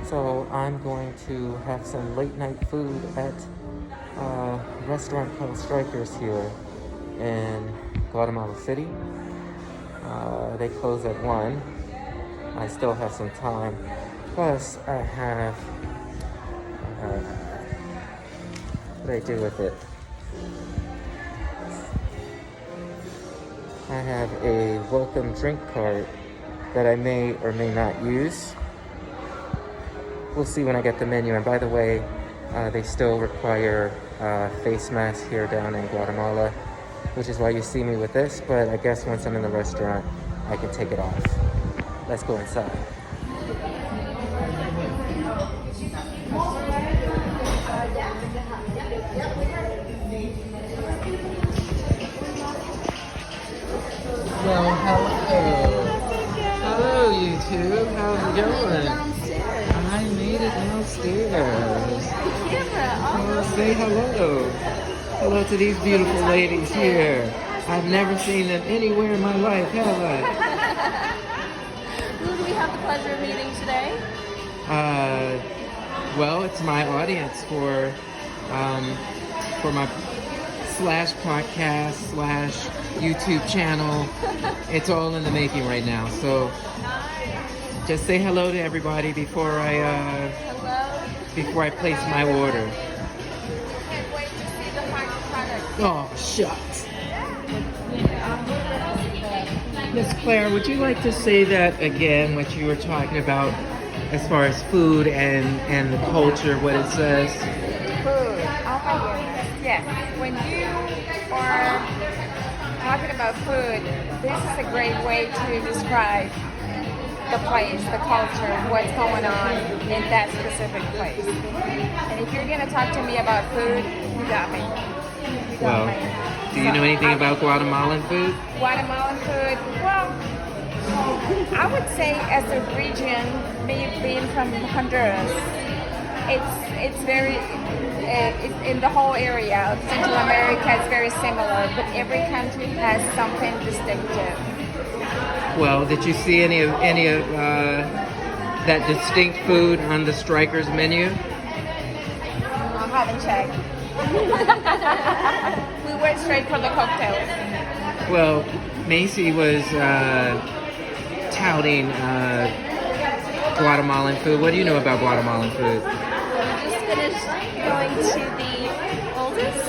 So I'm going to have some late night food at a restaurant called Strikers here in Guatemala City. They close at 1. I still have some time. Plus, I have, what do I do with it? I have a welcome drink card that I may or may not use. We'll see when I get the menu. And by the way, they still require face masks here down in Guatemala, which is why you see me with this. But I guess once I'm in the restaurant, I can take it off. Let's go inside. Well, hello. Hello, you two. How's it going? I made it downstairs. Oh, say hello. Hello to these beautiful ladies here. I've never seen them anywhere in my life, have I? Who do we have the pleasure of meeting today? Well, it's my audience for my /podcast/ YouTube channel. It's all in the making right now. So just say hello to everybody before I place my order. Can't wait to see the final product. Oh, shucks. Miss Claire, would you like to say that again, what you were talking about as far as food and the culture, what it says? Food. Oh my goodness. Yes. When you are talking about food, this is a great way to describe the place, the culture, what's going on in that specific place. And if you're going to talk to me about food, you got me. You got me. Do you know anything about Guatemalan food? Guatemalan food, well, I would say as a region, me being from Honduras, it's very, in the whole area of Central America, it's very similar, but every country has something distinctive. Well, did you see any of that distinct food on the Strikers menu? I haven't checked. We went straight for the cocktails. Well, Macy was touting Guatemalan food. What do you know about Guatemalan food? We just finished going to the oldest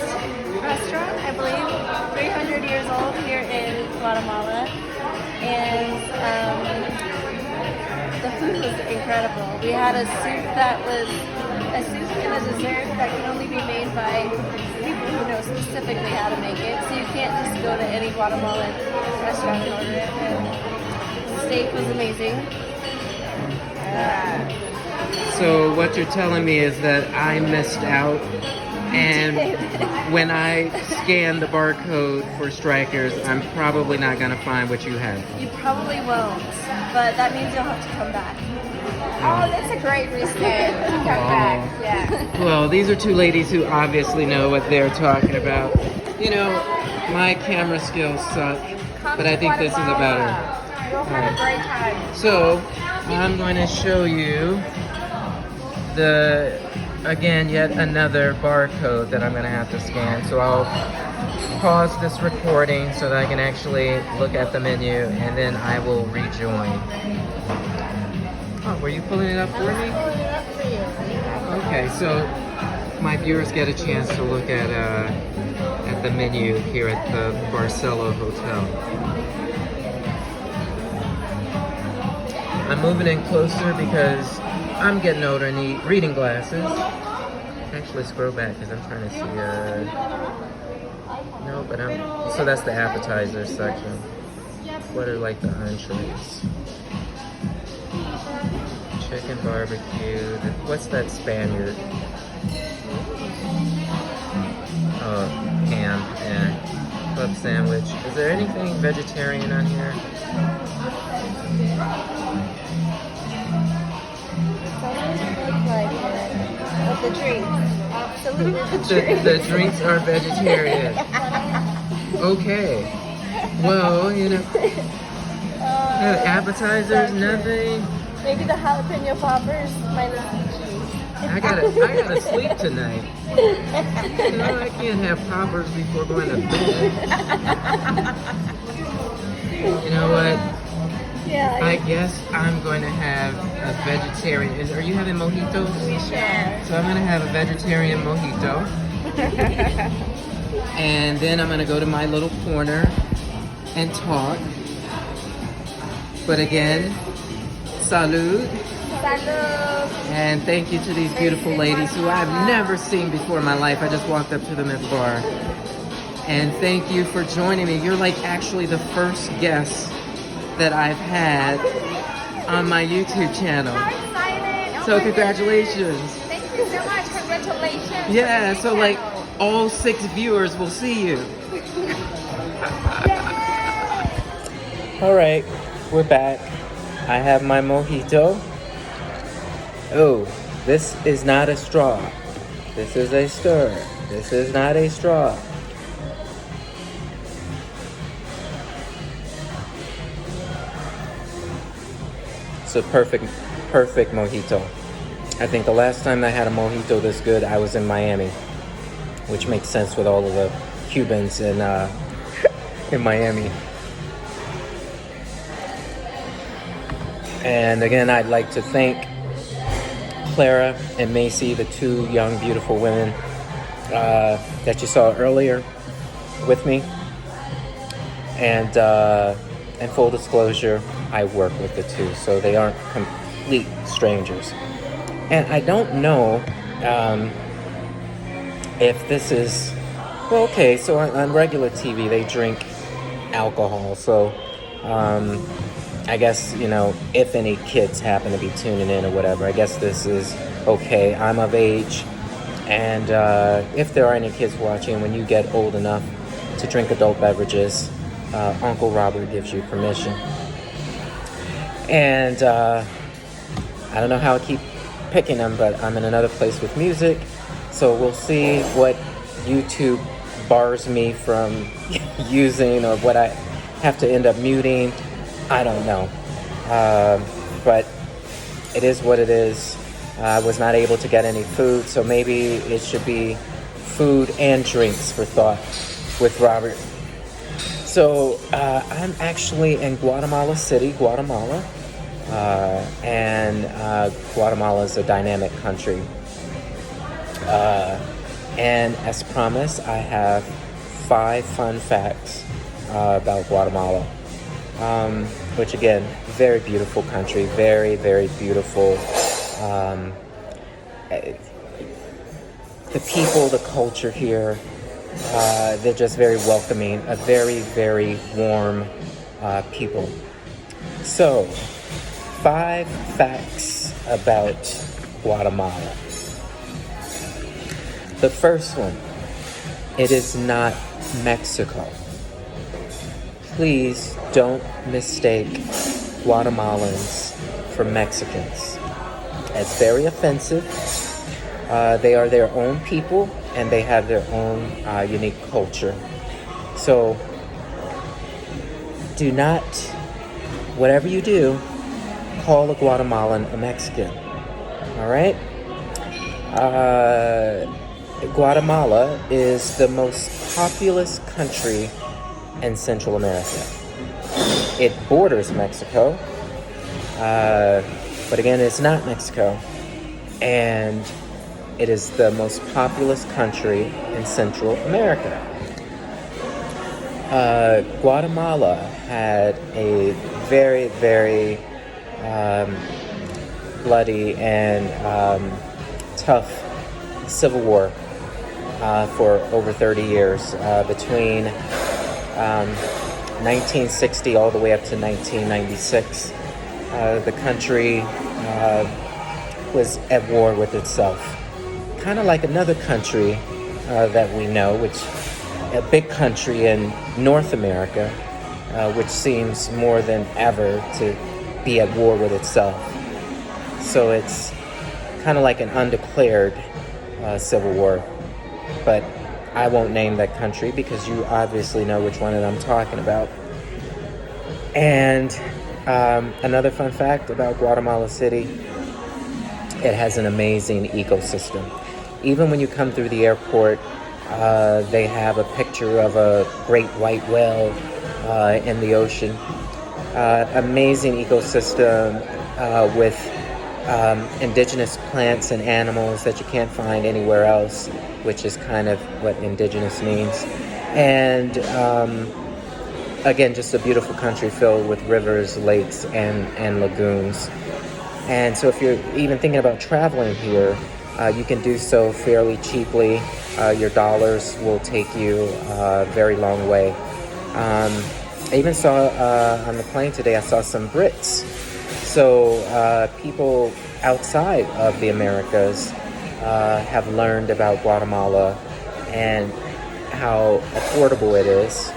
restaurant, I believe, 300 years old here in Guatemala. And the food was incredible. We had a soup and a dessert that can only be made by people who know specifically how to make it. So you can't just go to any Guatemalan restaurant and order it. And the steak was amazing. So what you're telling me is that I missed out, and when I scan the barcode for Strikers, I'm probably not going to find what you have. You probably won't, but that means you'll have to come back. Oh, that's a great reason to come back. Yeah. Well, these are two ladies who obviously know what they're talking about. You know, my camera skills suck, but I think this is a better. You'll have a great time. So, I'm going to show you yet another barcode that I'm going to have to scan. So I'll pause this recording so that I can actually look at the menu, and then I will rejoin. Oh, were you pulling it up for me? Okay, so my viewers get a chance to look at the menu here at the Barcelo Hotel. I'm moving in closer because I'm getting older and need reading glasses. Actually, scroll back because I'm trying to see. No, but so that's the appetizer section. What are like the entrees? Chicken barbecue. What's that Spaniard? Oh, ham and club sandwich. Is there anything vegetarian on here? The drinks. Absolutely the drinks. The drinks are vegetarian. Okay. Well, you know, appetizers, nothing. Maybe the jalapeno poppers minus the cheese. I gotta sleep tonight. You know, I can't have poppers before going to bed. You know what? Yeah. I guess I'm going to have a vegetarian. Are you having mojitos? We share. So I'm going to have a vegetarian mojito. And then I'm going to go to my little corner and talk. But again, salud. Salud. And thank you to these beautiful ladies who I've never seen before in my life. I just walked up to them at the bar. And thank you for joining me. You're like actually the first guest that I've had on my YouTube channel. How excited. So congratulations. Thank you so much. Congratulations. Yeah, so like all 6 viewers will see you. All right, we're back. I have my mojito. Oh, this is not a straw. This is a stir. This is not a straw. It's a perfect mojito. I think the last time I had a mojito this good, I was in Miami, which makes sense with all of the Cubans in Miami. And again, I'd like to thank Clara and Macy, the 2 young, beautiful women that you saw earlier with me. And full disclosure, I work with the 2, so they aren't complete strangers. And I don't know if this is... Well, okay, so on regular TV, they drink alcohol. So I guess, you know, if any kids happen to be tuning in or whatever, I guess this is okay. I'm of age. And if there are any kids watching, when you get old enough to drink adult beverages, Uncle Robert gives you permission. And I don't know how I keep picking them, but I'm in another place with music. So we'll see what YouTube bars me from using or what I have to end up muting. I don't know. But it is what it is. I was not able to get any food, so maybe it should be food and drinks for thought with Robert. So I'm actually in Guatemala City, Guatemala. And Guatemala is a dynamic country. And as promised, I have 5 fun facts about Guatemala. Which again, very beautiful country, very, very beautiful. The people, the culture here, they're just very welcoming, a very, very warm people. So, 5 facts about Guatemala. The first one, it is not Mexico. Please don't mistake Guatemalans for Mexicans. It's very offensive. They are their own people and they have their own unique culture. So do not, whatever you do, call a Guatemalan a Mexican. All right? Guatemala is the most populous country in Central America. It borders Mexico, but again, it's not Mexico, and it is the most populous country in Central America. Guatemala had a very, very bloody and tough civil war for over 30 years between 1960 all the way up to 1996. The country was at war with itself. Kind of like another country that we know, which a big country in North America, which seems more than ever to be at war with itself. So it's kind of like an undeclared civil war. But I won't name that country because you obviously know which one that I'm talking about. And Another fun fact about Guatemala City, it has an amazing ecosystem. Even when you come through the airport, they have a picture of a great white whale in the ocean. Amazing ecosystem with indigenous plants and animals that you can't find anywhere else, which is kind of what indigenous means. And again, just a beautiful country filled with rivers, lakes, and lagoons. And so if you're even thinking about traveling here, you can do so fairly cheaply. Your dollars will take you a very long way. I even saw on the plane today, I saw some Brits. So people outside of the Americas have learned about Guatemala and how affordable it is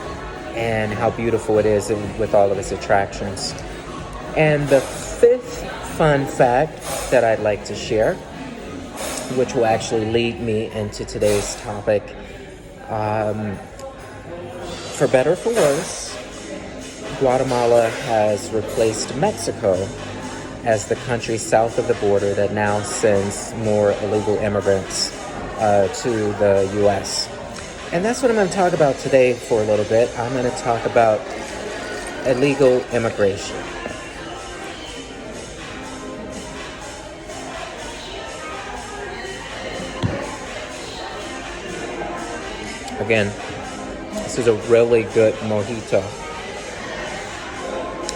and how beautiful it is with all of its attractions. And the fifth fun fact that I'd like to share, which will actually lead me into today's topic, for better or for worse, Guatemala has replaced Mexico as the country south of the border that now sends more illegal immigrants to the U.S. And that's what I'm going to talk about today for a little bit. I'm going to talk about illegal immigration. Again, this is a really good mojito.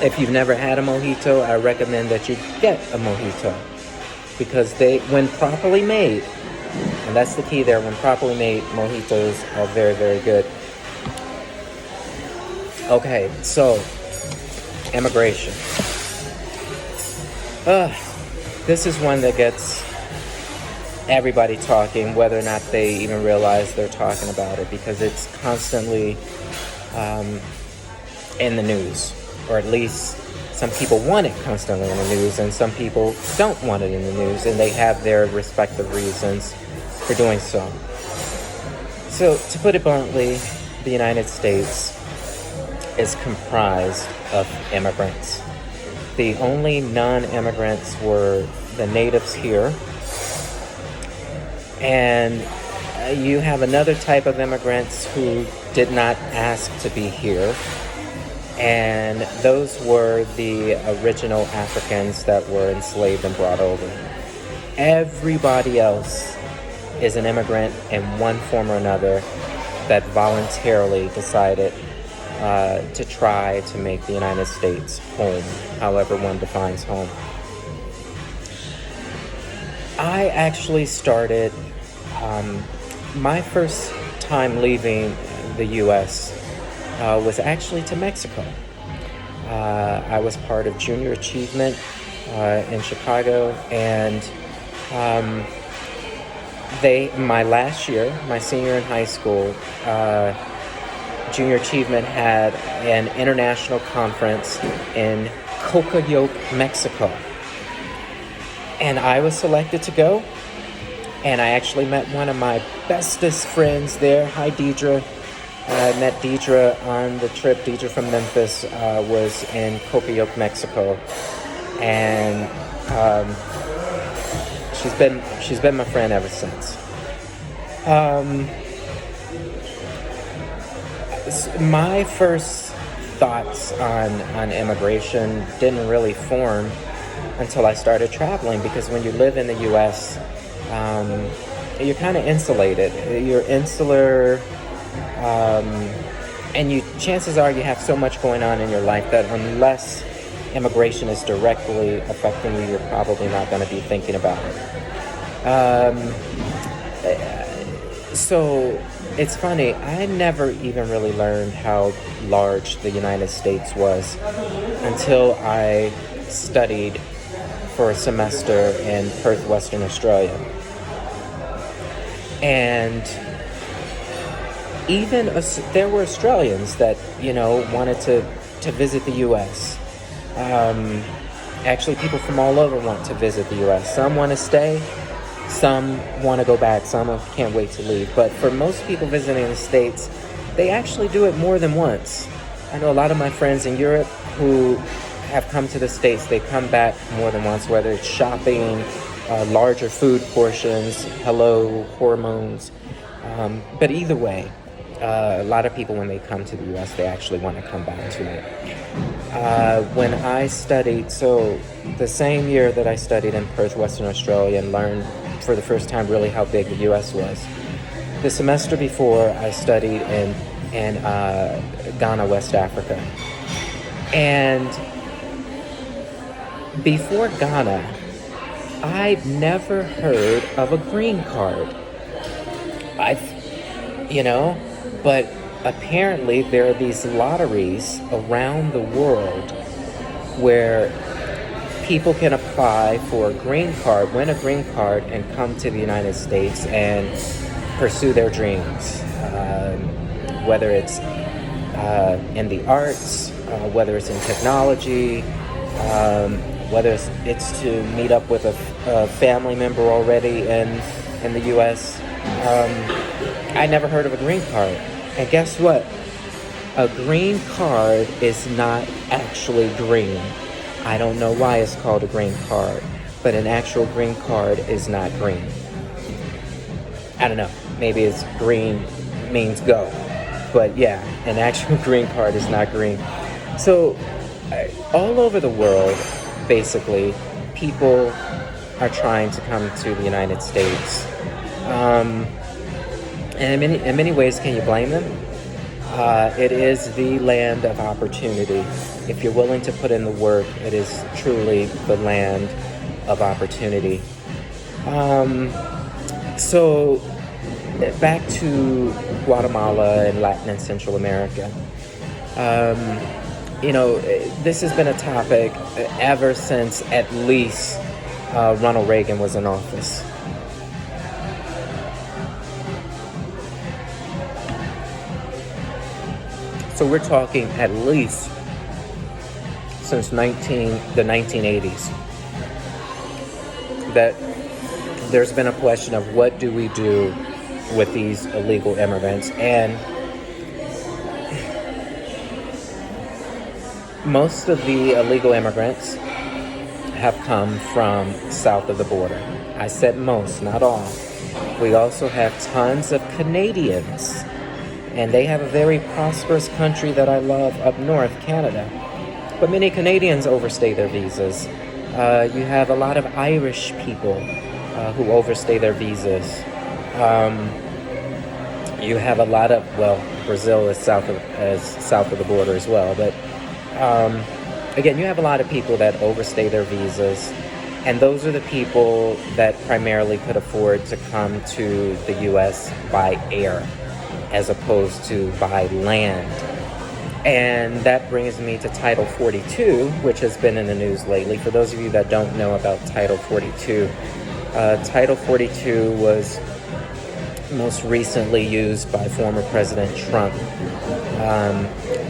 If you've never had a mojito, I recommend that you get a mojito because when properly made, and that's the key there, when properly made, mojitos are very, very good. Okay, so immigration. This is one that gets everybody talking, whether or not they even realize they're talking about it, because it's constantly in the news. Or at least some people want it constantly in the news, and some people don't want it in the news, and they have their respective reasons for doing so. So, to put it bluntly, the United States is comprised of immigrants. The only non-immigrants were the natives here, and you have another type of immigrants who did not ask to be here. And those were the original Africans that were enslaved and brought over. Everybody else is an immigrant in one form or another that voluntarily decided to try to make the United States home, however one defines home. I actually started my first time leaving the U.S. Was actually to Mexico. I was part of Junior Achievement in Chicago, and my last year, my senior in high school, Junior Achievement had an international conference in Cocoyoc, Mexico. And I was selected to go, and I actually met one of my bestest friends there. Hi, Deidre. I met Deidre on the trip. Deidre from Memphis was in Cocoyoc, Mexico, and she's been my friend ever since. My first thoughts on immigration didn't really form until I started traveling, because when you live in the U.S., you're kind of insulated. You're insular. And chances are you have so much going on in your life that unless immigration is directly affecting you, you're probably not going to be thinking about it. So it's funny, I never even really learned how large the United States was until I studied for a semester in Perth, Western Australia. And even there were Australians that, wanted to visit the U.S. Actually, people from all over want to visit the U.S. Some want to stay, some want to go back, some can't wait to leave. But for most people visiting the States, they actually do it more than once. I know a lot of my friends in Europe who have come to the States, they come back more than once, whether it's shopping, larger food portions, hello, hormones. But either way, a lot of people, when they come to the U.S., they actually want to come back to it. When I studied, so the same year that I studied in Perth, Western Australia, and learned for the first time really how big the U.S. was, the semester before I studied in Ghana, West Africa. And before Ghana, I'd never heard of a green card. But apparently there are these lotteries around the world where people can apply for a green card, win a green card, and come to the United States and pursue their dreams. Whether it's in the arts, whether it's in technology, whether it's to meet up with a family member already in the U.S. I never heard of a green card. And guess what? A green card is not actually green. I don't know why it's called a green card, but an actual green card is not green. I don't know. Maybe it's green means go. But yeah, an actual green card is not green. So all over the world, basically, people are trying to come to the United States. And in many ways, can you blame them? It is the land of opportunity. If you're willing to put in the work, it is truly the land of opportunity. So back to Guatemala and Latin and Central America. This has been a topic ever since at least Ronald Reagan was in office. So we're talking at least since the 1980s that there's been a question of what do we do with these illegal immigrants. And most of the illegal immigrants have come from south of the border. I said most, not all. We also have tons of Canadians. And they have a very prosperous country that I love up north, Canada. But many Canadians overstay their visas. You have a lot of Irish people who overstay their visas. You have a lot of, Brazil is south of the border as well. But again, you have a lot of people that overstay their visas. And those are the people that primarily could afford to come to the U.S. by air, as opposed to by land. And that brings me to Title 42, which has been in the news lately. For those of you that don't know about Title 42, Title 42 was most recently used by former President Trump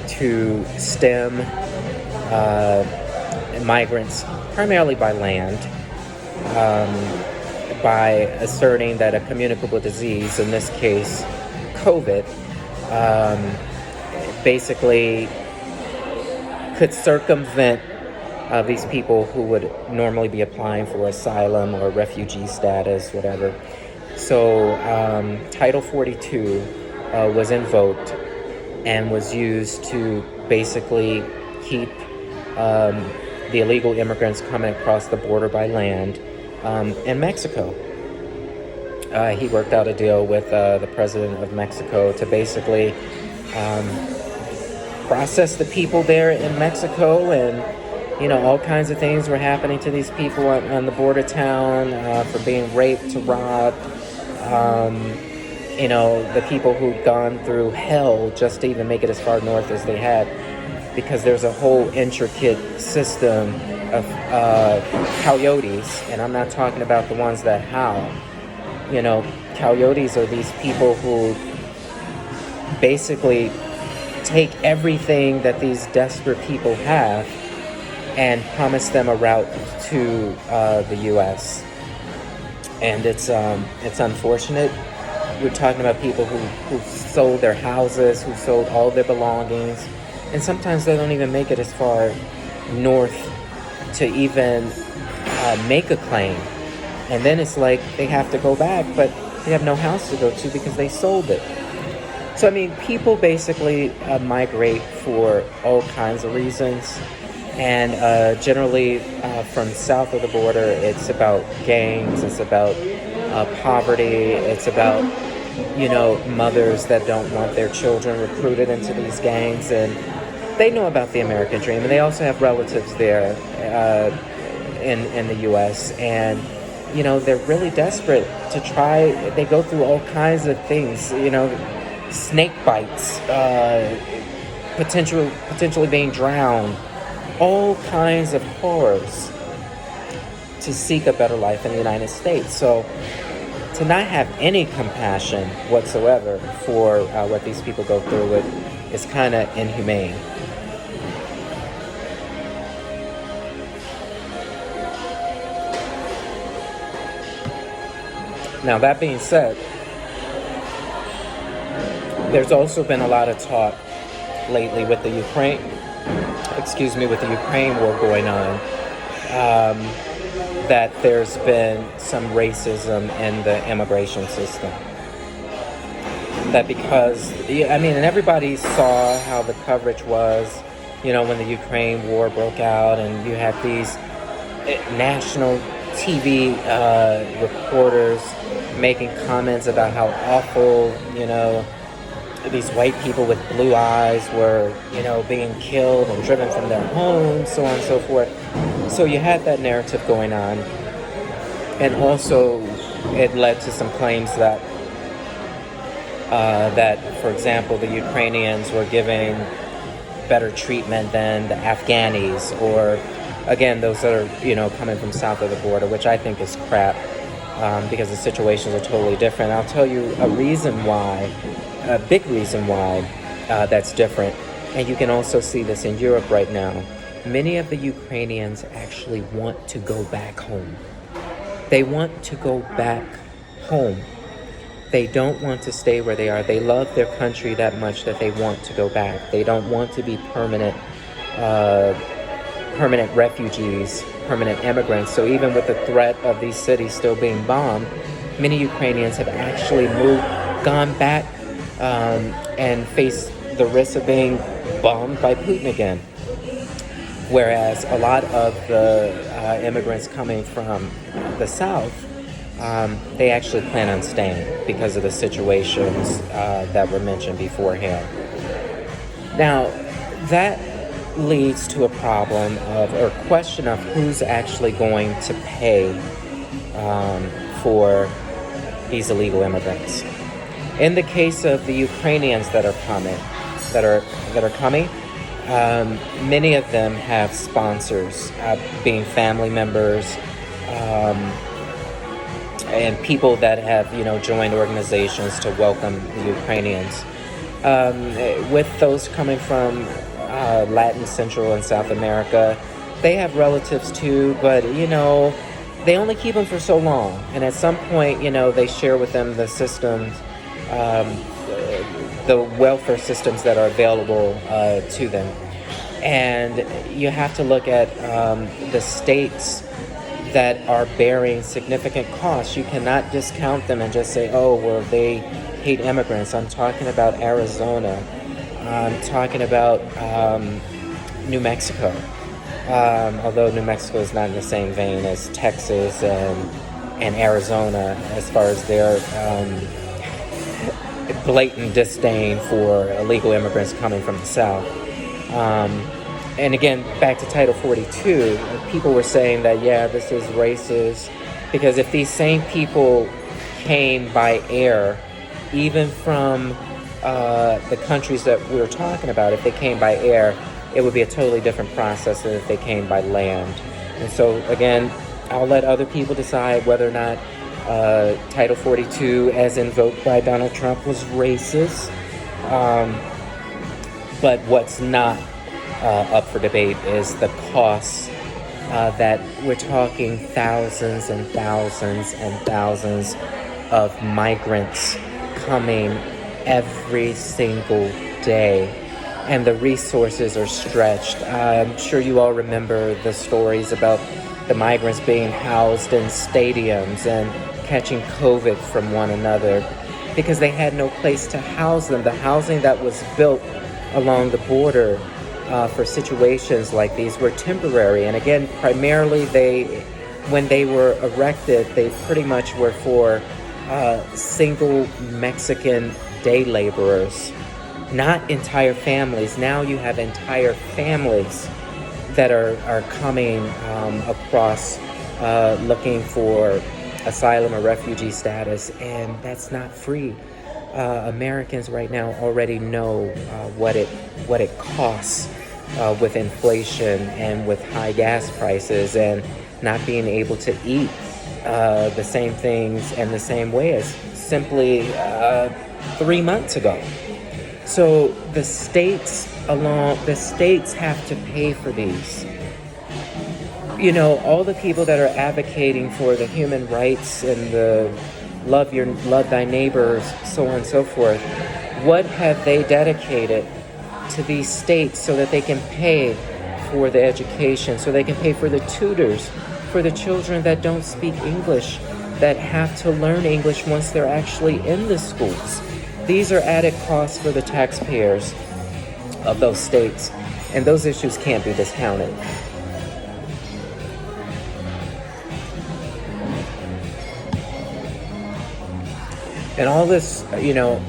to stem migrants, primarily by land, by asserting that a communicable disease, in this case COVID, basically could circumvent these people who would normally be applying for asylum or refugee status, whatever. So Title 42 was invoked and was used to basically keep the illegal immigrants coming across the border by land in Mexico. He worked out a deal with the president of Mexico to basically process the people there in Mexico, and all kinds of things were happening to these people on the border town, from being raped to robbed. The people who'd gone through hell just to even make it as far north as they had, because there's a whole intricate system of coyotes, and I'm not talking about the ones that howl. Coyotes are these people who basically take everything that these desperate people have and promise them a route to the U.S. And it's unfortunate. We're talking about people who sold their houses, who sold all their belongings, and sometimes they don't even make it as far north to even make a claim. And then it's like they have to go back, but they have no house to go to because they sold it. So, I mean, people basically migrate for all kinds of reasons. And generally from south of the border, it's about gangs, it's about poverty, it's about, mothers that don't want their children recruited into these gangs. And they know about the American dream, and they also have relatives there in the U.S. And, they're really desperate to try. They go through all kinds of things, snake bites, potentially being drowned, all kinds of horrors to seek a better life in the United States. So to not have any compassion whatsoever for what these people go through is kind of inhumane. Now, that being said, there's also been a lot of talk lately with the Ukraine war going on, that there's been some racism in the immigration system. That because, and everybody saw how the coverage was, when the Ukraine war broke out, and you had these national TV reporters making comments about how awful, these white people with blue eyes were, being killed and driven from their homes, so on and so forth. So you had that narrative going on. And also it led to some claims that, for example, the Ukrainians were giving better treatment than the Afghanis, or, again, those that are, coming from south of the border, which I think is crap, because the situations are totally different. I'll tell you a big reason why that's different. And you can also see this in Europe right now. Many of the Ukrainians actually want to go back home. They want to go back home. They don't want to stay where they are. They love their country that much that they want to go back. They don't want to be permanent refugees, permanent immigrants. So even with the threat of these cities still being bombed, many Ukrainians have actually gone back and faced the risk of being bombed by Putin again. Whereas a lot of the immigrants coming from the south, they actually plan on staying because of the situations that were mentioned beforehand. Now, that leads to a problem or question of who's actually going to pay for these illegal immigrants. In the case of the Ukrainians that are coming, many of them have sponsors, being family members, and people that have, joined organizations to welcome the Ukrainians. With those coming from Latin, Central, and South America, they have relatives too, but, they only keep them for so long. And at some point, they share with them the systems, the welfare systems that are available to them. And you have to look at the states that are bearing significant costs. You cannot discount them and just say, oh, well, they hate immigrants. I'm talking about Arizona. I'm talking about New Mexico. Although New Mexico is not in the same vein as Texas and Arizona as far as their blatant disdain for illegal immigrants coming from the South. And again, back to Title 42, people were saying that, yeah, this is racist, because if these same people came by air, even from the countries that we were talking about, if they came by air, it would be a totally different process than if they came by land. And so, again, I'll let other people decide whether or not Title 42, as invoked by Donald Trump, was racist. But what's not up for debate is the costs that we're talking thousands and thousands and thousands of migrants coming every single day and the resources are stretched. I'm sure you all remember the stories about the migrants being housed in stadiums and catching COVID from one another because they had no place to house them. The housing that was built along the border for situations like these were temporary. And again, primarily when they were erected, they pretty much were for single Mexican day laborers, not entire families. Now you have entire families that are coming across looking for asylum or refugee status, and that's not free. Americans right now already know what it costs with inflation and with high gas prices and not being able to eat the same things and the same way as simply 3 months ago. So the states have to pay for these. You know, all the people that are advocating for the human rights and the love thy neighbors, so on and so forth, what have they dedicated to these states so that they can pay for the education, so they can pay for the tutors for the children that don't speak English, that have to learn English once they're actually in the schools? These are added costs for the taxpayers of those states, and those issues can't be discounted. And all this, you know,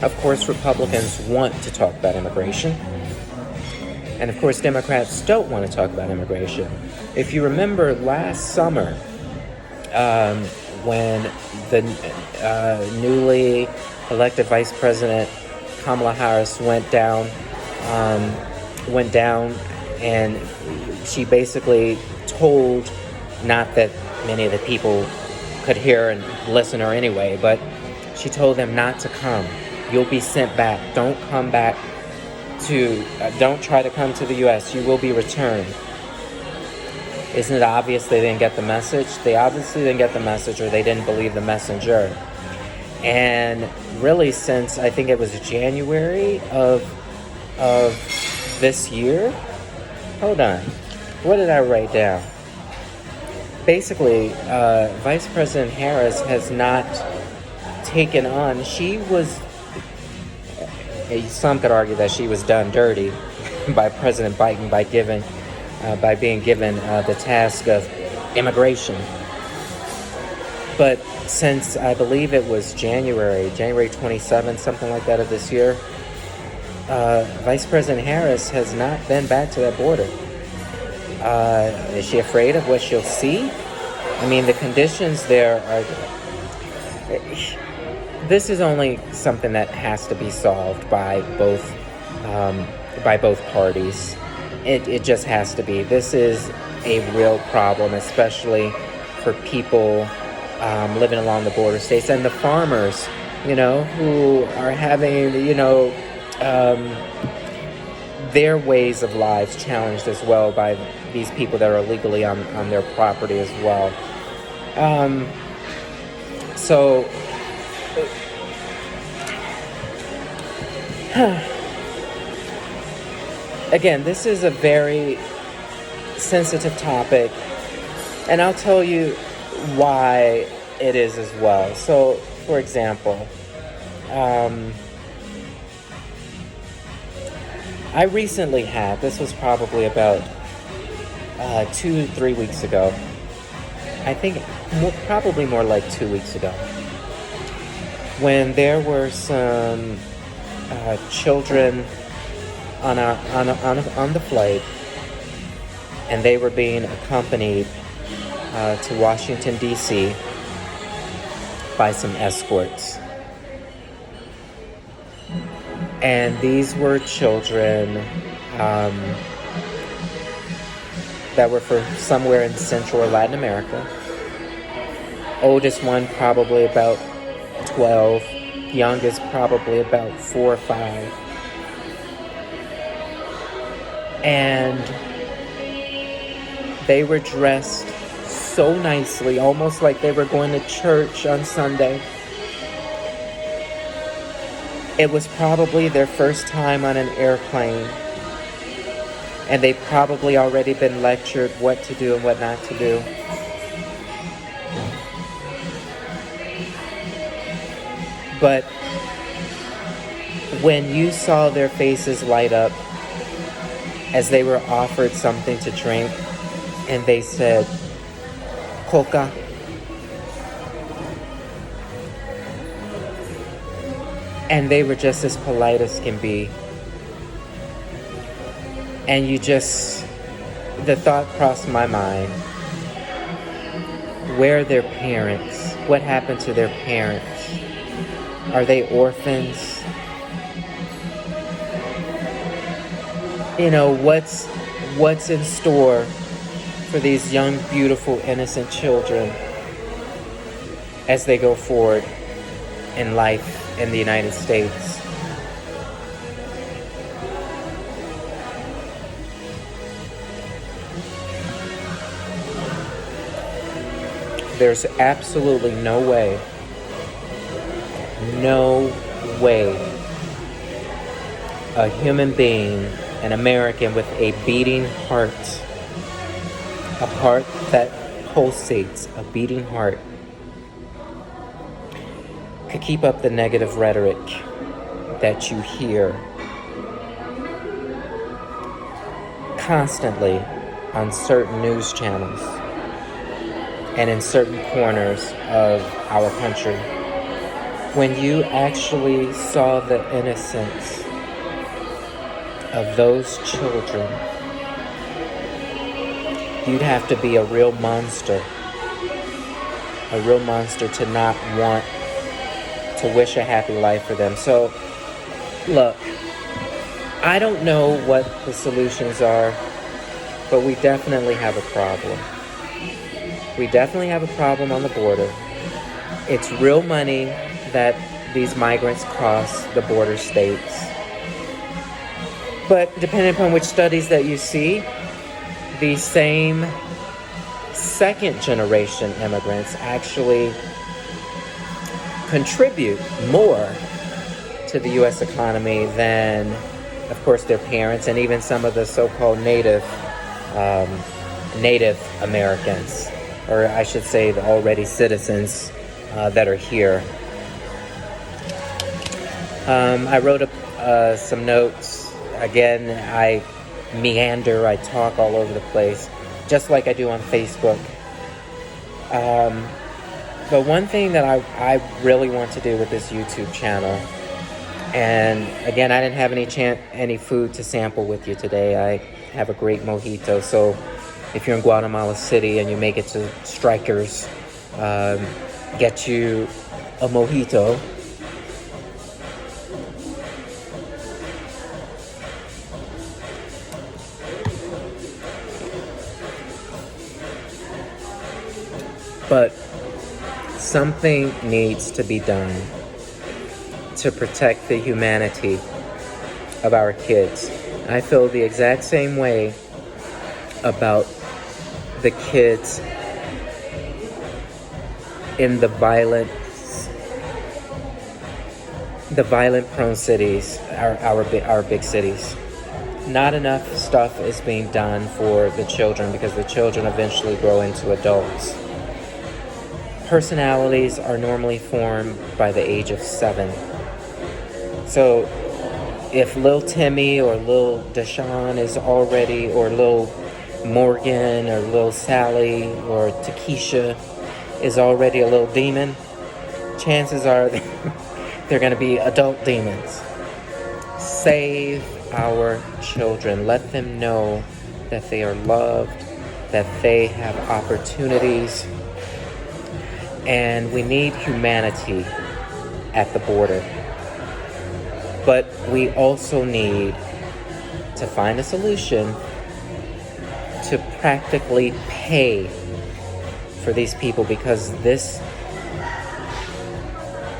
of course, Republicans want to talk about immigration. And of course, Democrats don't want to talk about immigration. If you remember last summer, when the newly elected Vice President Kamala Harris went down, and she basically told, not that many of the people could hear and listen to her anyway, but she told them not to come. You'll be sent back. Don't come back don't try to come to the U.S. You will be returned. Isn't it obvious they didn't get the message? They obviously didn't get the message, or they didn't believe the messenger. And really, since I think it was January of this year, hold on, what did I write down? Basically, Vice President Harris has not taken on, some could argue that she was done dirty by President Biden by being given the task of immigration. But since I believe it was January 27th, something like that of this year, Vice President Harris has not been back to that border. Is she afraid of what she'll see? I mean, the conditions there are... This is only something that has to be solved by both parties. It just has to be. This is a real problem, especially for people living along the border states and the farmers, you know, who are having, you know, their ways of lives challenged as well by these people that are illegally on their property as well. So again, this is a very sensitive topic, and I'll tell you why it is as well. So, for example, I recently had, this was probably about 2-3 weeks ago, I think probably more like 2 weeks ago, when there were some children on the flight, and they were being accompanied to Washington, D.C. by some escorts. And these were children that were from somewhere in Central or Latin America. Oldest one probably about 12, youngest probably about 4 or 5. And they were dressed so nicely, almost like they were going to church on Sunday. It was probably their first time on an airplane, and they've probably already been lectured what to do and what not to do. But when you saw their faces light up as they were offered something to drink, and they said, Coca, and they were just as polite as can be. And the thought crossed my mind, where are their parents? What happened to their parents? Are they orphans? You know, what's in store for these young, beautiful, innocent children as they go forward in life in the United States? There's absolutely no way a human being, an American with a beating heart, a heart that pulsates, a beating heart, could keep up the negative rhetoric that you hear constantly on certain news channels and in certain corners of our country. When you actually saw the innocence of those children, you'd have to be a real monster to not want to wish a happy life for them. So, look, I don't know what the solutions are, but we definitely have a problem. We definitely have a problem on the border. It's real money that these migrants cost the border states. But depending upon which studies that you see, these same second generation immigrants actually contribute more to the U.S. economy than, of course, their parents and even some of the so-called Native Americans, or I should say the already citizens that are here. I wrote some notes. Again, I meander, I talk all over the place, just like I do on Facebook. But one thing that I really want to do with this YouTube channel, and again, I didn't have any food to sample with you today. I have a great mojito, so if you're in Guatemala City and you make it to Strikers, get you a mojito. But something needs to be done to protect the humanity of our kids. I feel the exact same way about the kids in the violent prone cities, our big cities. Not enough stuff is being done for the children because the children eventually grow into adults. Personalities are normally formed by the age of 7. So if Lil Timmy or Lil Deshaun is already, or Lil Morgan or Lil Sally or Takesha is already a little demon, chances are they're going to be adult demons. Save our children. Let them know that they are loved, that they have opportunities. And we need humanity at the border. But we also need to find a solution to practically pay for these people, because this,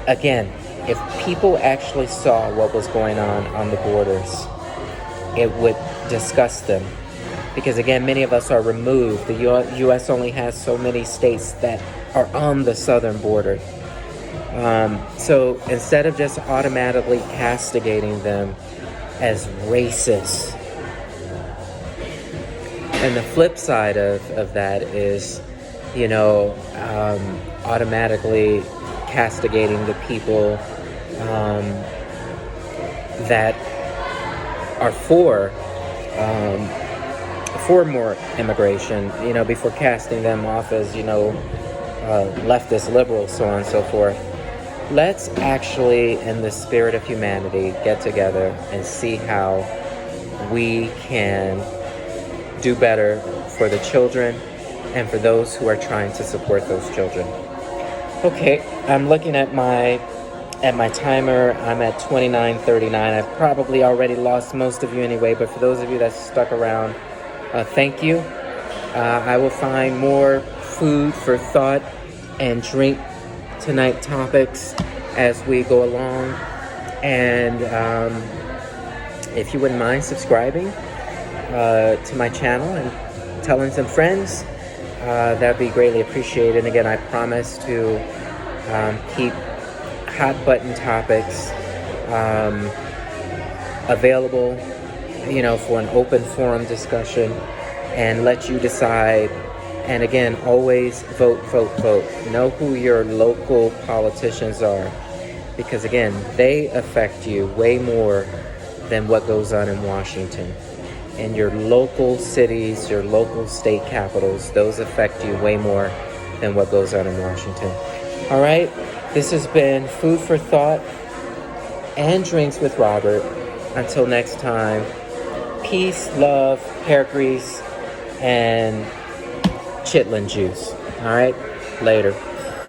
again, if people actually saw what was going on the borders, it would disgust them. Because again, many of us are removed. The U.S. only has so many states that are on the southern border. So instead of just automatically castigating them as racist, and the flip side of that is, automatically castigating the people that are for more immigration, before casting them off as, leftist liberals, so on and so forth. Let's actually, in the spirit of humanity, get together and see how we can do better for the children and for those who are trying to support those children. Okay, I'm looking at my timer. I'm at 29:39. I've probably already lost most of you anyway, but for those of you that stuck around, thank you. I will find more food for thought and drink tonight topics as we go along. And if you wouldn't mind subscribing to my channel and telling some friends, that'd be greatly appreciated. And again, I promise to keep hot button topics available, for an open forum discussion, and let you decide. And again, always vote. Know who your local politicians are, because again, they affect you way more than what goes on in Washington. And your local cities, your local state capitals, those affect you way more than what goes on in Washington. All right, this has been Food for Thought and Drinks with Robert. Until next time, peace, love, hair grease, and chitlin juice. All right, later.